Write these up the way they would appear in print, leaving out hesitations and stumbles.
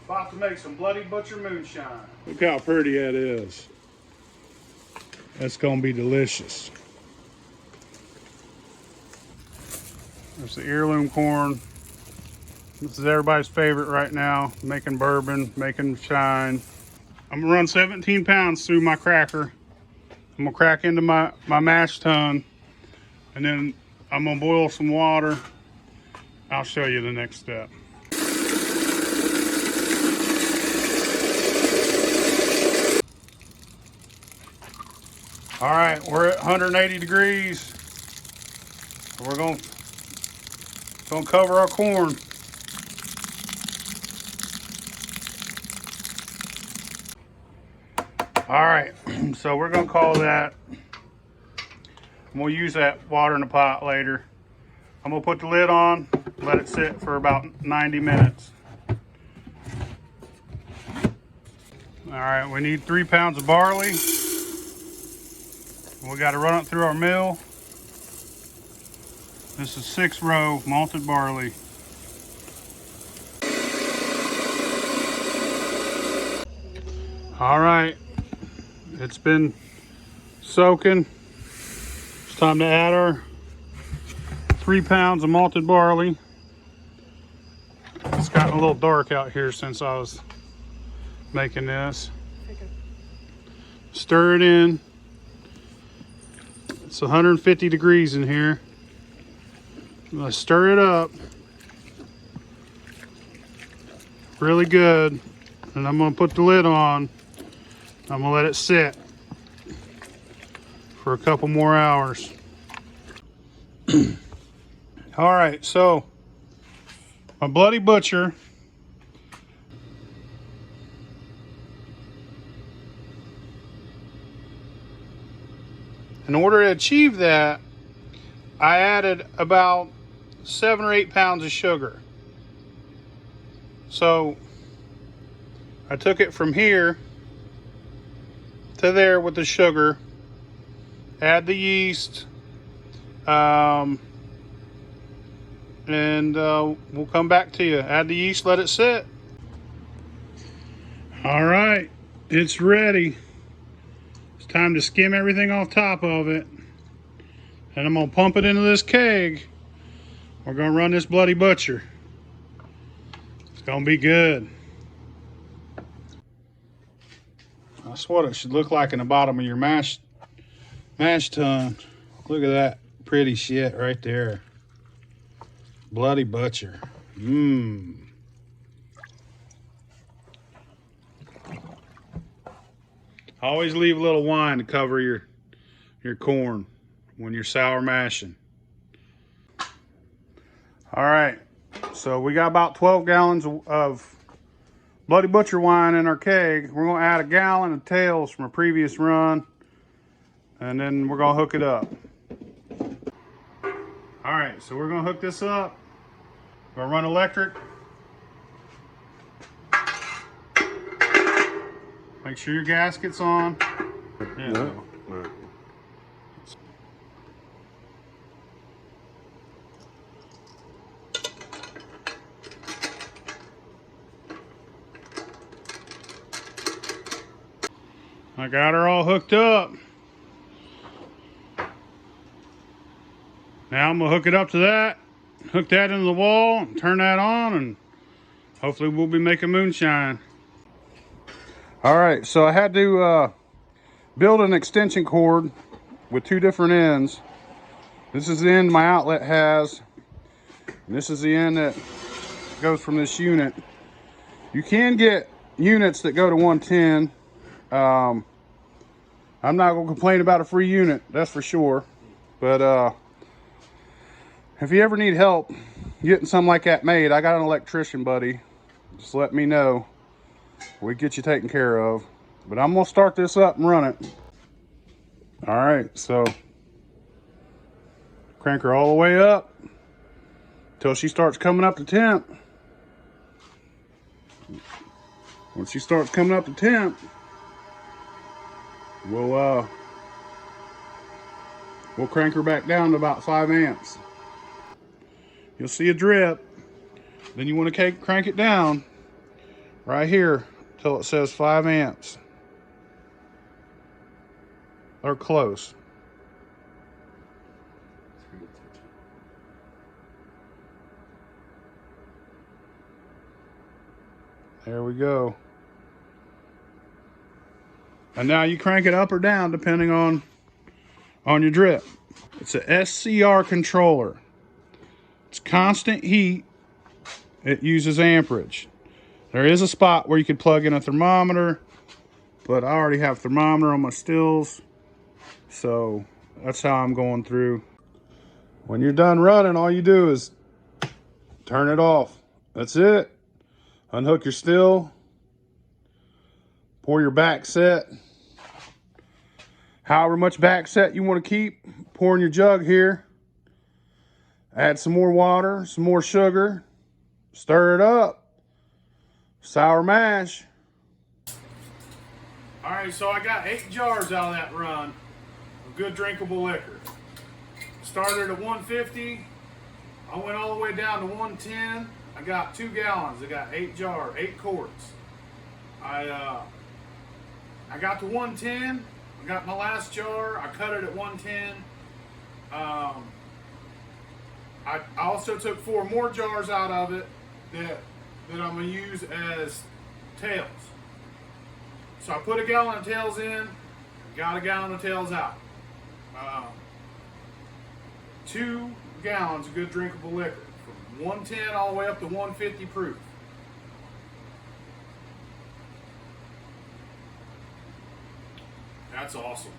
About to make some Bloody Butcher moonshine. Look how pretty that is. That's gonna be delicious. There's the heirloom corn. This is everybody's favorite right now. Making bourbon, making shine. I'm gonna run 17 pounds through my cracker. I'm gonna crack into my mash tun, and then I'm gonna boil some water. I'll show you the next step. All right, we're at 180 degrees. We're gonna cover our corn. All right, so we're gonna call that. We'll use that water in the pot later. I'm gonna put the lid on, let it sit for about 90 minutes. All right, we need 3 pounds of barley. We got to run it through our mill. This is 6-row malted barley. All right, it's been soaking. It's time to add our 3 pounds of malted barley. It's gotten a little dark out here since I was making this. Stir it in. It's 150 degrees in here. I'm gonna stir it up really good, and I'm gonna put the lid on. I'm gonna let it sit for a couple more hours. All right, so my Bloody Butcher. In order to achieve that, I added about 7 or 8 pounds of sugar. So I took it from here to there with the sugar, add the yeast, and we'll come back to you. Add the yeast, let it sit. All right, it's ready. It's time to skim everything off top of it. And I'm gonna pump it into this keg. We're gonna run this Bloody Butcher. It's gonna be good. That's what it should look like in the bottom of your mash tun. Look at that pretty shit right there. Bloody Butcher. Mmm. Always leave a little wine to cover your corn when you're sour mashing. All right, so we got about 12 gallons of Bloody Butcher wine in our keg. We're gonna add a gallon of tails from a previous run, and then we're gonna hook it up. All right, so we're gonna hook this up. We're gonna run electric. Make sure your gasket's on. Yeah. No. I got her all hooked up. Now I'm gonna hook it up to that, hook that into the wall, and turn that on, and hopefully we'll be making moonshine. All right, so I had to build an extension cord with 2 different ends. This is the end my outlet has, and this is the end that goes from this unit. You can get units that go to 110. I'm not gonna complain about a free unit, that's for sure. But if you ever need help getting something like that made, I got an electrician buddy. Just let me know. We get you taken care of. But I'm gonna start this up and run it. All right, so crank her all the way up until she starts coming up to temp. When she starts coming up to temp, we'll crank her back down to about 5 amps. You'll see a drip. Then you want to crank it down. right here till it says 5 amps. Or close. There we go. And now you crank it up or down depending on your drip. It's a SCR controller. It's constant heat. It uses amperage. There is a spot where you could plug in a thermometer, but I already have a thermometer on my stills, so that's how I'm going through. When you're done running, all you do is turn it off. That's it. Unhook your still. Pour your back set. However much back set you want to keep, pour in your jug here. Add some more water, some more sugar. Stir it up. Sour mash. All right, so I got 8 jars out of that run of good drinkable liquor. Started at 150. I went all the way down to 110. I got 2 gallons. I got 8 jars, 8 quarts. I got to 110. I got my last jar. I cut it at 110. I also took 4 more jars out of it that I'm going to use as tails. So I put a gallon of tails in, got a gallon of tails out. 2 gallons of good drinkable liquor from 110 all the way up to 150 proof. That's awesome.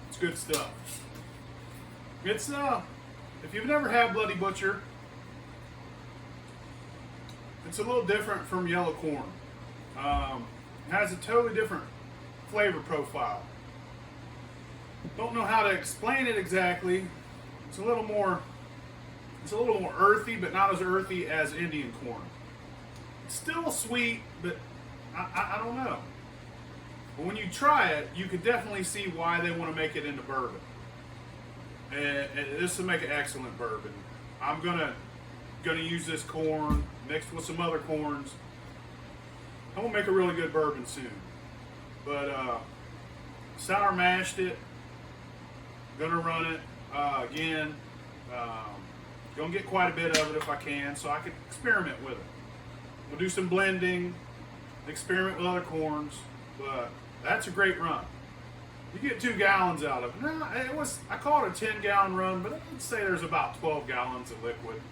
It's good stuff. It's if you've never had Bloody Butcher, it's a little different from yellow corn. It has a totally different flavor profile. Don't know how to explain it exactly. It's a little more earthy, but not as earthy as Indian corn. It's still sweet, but I don't know. But when you try it, you could definitely see why they want to make it into bourbon. And this will make an excellent bourbon. I'm gonna use this corn mixed with some other corns. I'm gonna make a really good bourbon soon. But sour mashed it. Gonna run it again. Gonna get quite a bit of it if I can, so I can experiment with it. We'll do some blending, experiment with other corns, but that's a great run. You get 2 gallons out of it. No, I call it a 10-gallon run, but I'd say there's about 12 gallons of liquid.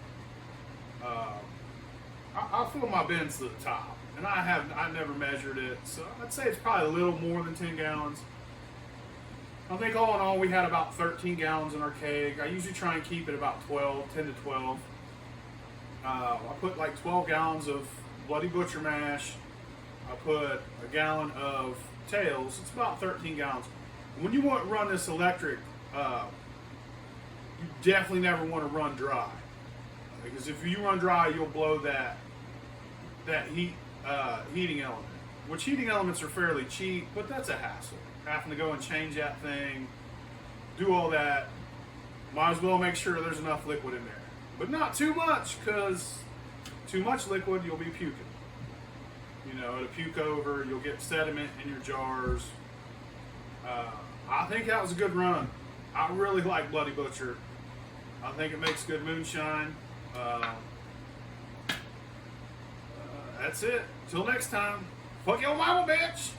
I'll fill my bins to the top, and I never measured it, so I'd say it's probably a little more than 10 gallons. I think all in all we had about 13 gallons in our keg. I usually try and keep it about 10 to 12. I put like 12 gallons of Bloody Butcher mash. I put a gallon of tails. It's about 13 gallons. When you want to run this electric, you definitely never want to run dry, because if you run dry, you'll blow that heating element. Which heating elements are fairly cheap, but that's a hassle. Having to go and change that thing, do all that. Might as well make sure there's enough liquid in there, but not too much, because too much liquid you'll be puking. You know, it'll puke over. You'll get sediment in your jars. I think that was a good run. I really like Bloody Butcher. I think it makes good moonshine. That's it. Till next time. Fuck your mama, bitch!